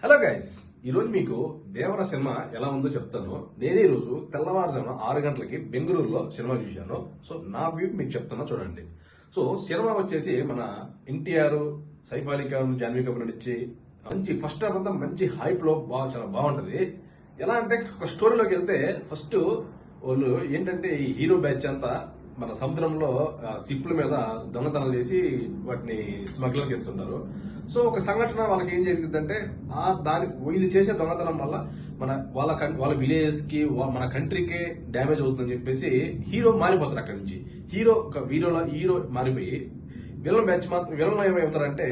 Hello guys, ఈరోజు మీకు దేవర cinema ఎలా ఉందో చెప్తాను. నేను ఈ రోజు తెల్లవారుజామున 6 గంటలకి బెంగళూరులో సినిమా చూశాను. సో నా వ్యూ మీకు చెప్తున్నా చూడండి. సో సినిమా వచ్చేసి మన ఎన్టీఆర్, సైఫ్ అలీ ఖాన్, జాన్వీ కపూర్ నడిచి మంచి ఫస్ట్ హాఫ్ అంతా మంచి హైప్ లో చాలా బాగుంటది. ఎలా అంటే ఒక స్టోరీలోకి వెళ్తే ఫస్ట్ వాళ్ళు ఏంటంటే ఈ హీరో బ్యాచ్ అంతా మన సముద్రంలో షిప్ల మీద దొంగతనాలు చేసి వాటిని స్మగ్లర్ చేస్తుంటారు. సో ఒక సంఘటన వాళ్ళకి ఏం చేసిందంటే వీళ్ళు చేసే దొంగతనం వల్ల వాళ్ళ విలేజ్ కి మన కంట్రీకే డ్యామేజ్ అవుతుందని చెప్పేసి హీరో మారిపోతారు. అక్కడి నుంచి హీరో మారిపోయి విలన్ ఏమవుతారంటే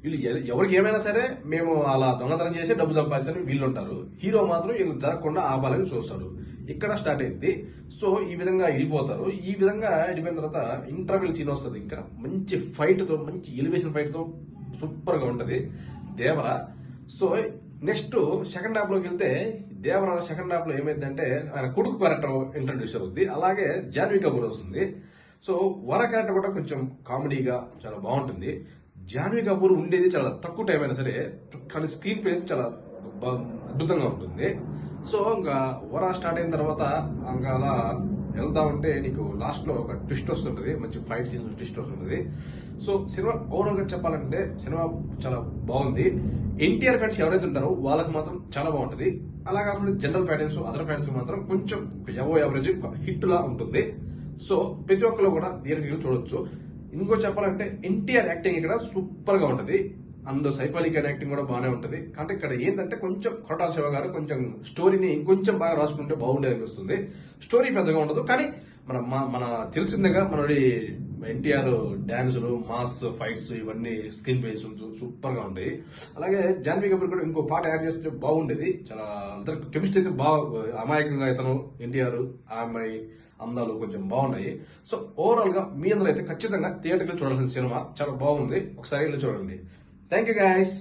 వీళ్ళు ఎవరికి ఏమైనా సరే మేము అలా దొంగతనం చేసి డబ్బు సంపాదించని వీళ్ళు ఉంటారు. హీరో మాత్రం వీళ్ళు జరగకుండా ఆపాలని చూస్తాడు. ఇక్కడ స్టార్ట్ అయింది. సో ఈ విధంగా వెళ్ళిపోతారు. ఈ విధంగా వెళ్ళిపోయిన తర్వాత ఇంటర్వెల్ సీన్ వస్తుంది. ఇంకా మంచి ఫైట్ తో, మంచి ఎలివేషన్ ఫైట్ తో సూపర్ గా ఉంటది దేవర. సో నెక్స్ట్ సెకండ్ హాఫ్ లోకి వెళ్తే దేవర సెకండ్ హాఫ్ లో ఏమైందంటే ఆయన కొడుకు క్యారెక్టర్ ఇంట్రడ్యూస్ అవుతుంది. అలాగే జాన్వీ కపూర్ వస్తుంది. సో వర క్యారెక్టర్ కూడా కొంచెం కామెడీగా చాలా బాగుంటుంది. జాన్వీ కపూర్ ఉండేది చాలా తక్కువ టైం అయినా సరే, కానీ స్క్రీన్ ప్లేస్ చాలా అద్భుతంగా ఉంటుంది. సో ఇంకా వర స్టార్ట్ అయిన తర్వాత ఇంకా అలా వెళ్తా ఉంటే నీకు లాస్ట్ లో ఒక ట్విస్ట్ వస్తుంటది. మంచి ఫైట్ సీన్ ట్విస్ట్ వస్తుంటది. సో సినిమా ఓవరాల్ గా చెప్పాలంటే సినిమా చాలా బాగుంది. ఎన్టీఆర్ ఫ్యాన్స్ ఎవరైతే ఉంటారో వాళ్ళకి మాత్రం చాలా బాగుంటది. అలా కాకుండా జనరల్ ఫ్యాన్స్, అదర్ ఫ్యాన్స్ మాత్రం కొంచెం యావరేజ్ హిట్ లా ఉంటుంది. సో ప్రతి ఒక్కరు కూడా థియేటర్ చూడొచ్చు. ఇంకో చెప్పాలంటే ఎన్టీఆర్ యాక్టింగ్ ఇక్కడ సూపర్ గా ఉంటది. అందులో సైఫ్ అలీ ఖాన్ యాక్టింగ్ కూడా బాగానే ఉంటది. అంటే ఇక్కడ ఏంటంటే కొంచెం కొరటాల శివ గారు కొంచెం స్టోరీని ఇంకొంచెం బాగా రాసుకుంటే బాగుండేది అనిపిస్తుంది. స్టోరీ పెద్దగా ఉండదు, కానీ మన తెలిసిందిగా మన ఎన్టీఆర్ డాన్సులు, మాస్ ఫైట్స్ ఇవన్నీ స్క్రీన్ ప్లేస్ సూపర్ గా ఉంటాయి. అలాగే జాన్వీ కపూర్ కూడా ఇంకో పాట యాడ్ చేస్తే బాగుండేది. చాలా కెమిస్ట్రీ అయితే బాగా అమాయకంగా ఇతను ఎన్టీఆర్ ఆ అమ్మాయి అందాలు కొంచెం బాగున్నాయి. సో ఓవరాల్ గా మీ అందరూ అయితే ఖచ్చితంగా థియేటర్లో చూడాల్సిన సినిమా చాలా బాగుంది. ఒకసారి వెళ్ళి చూడండి. Thank you guys.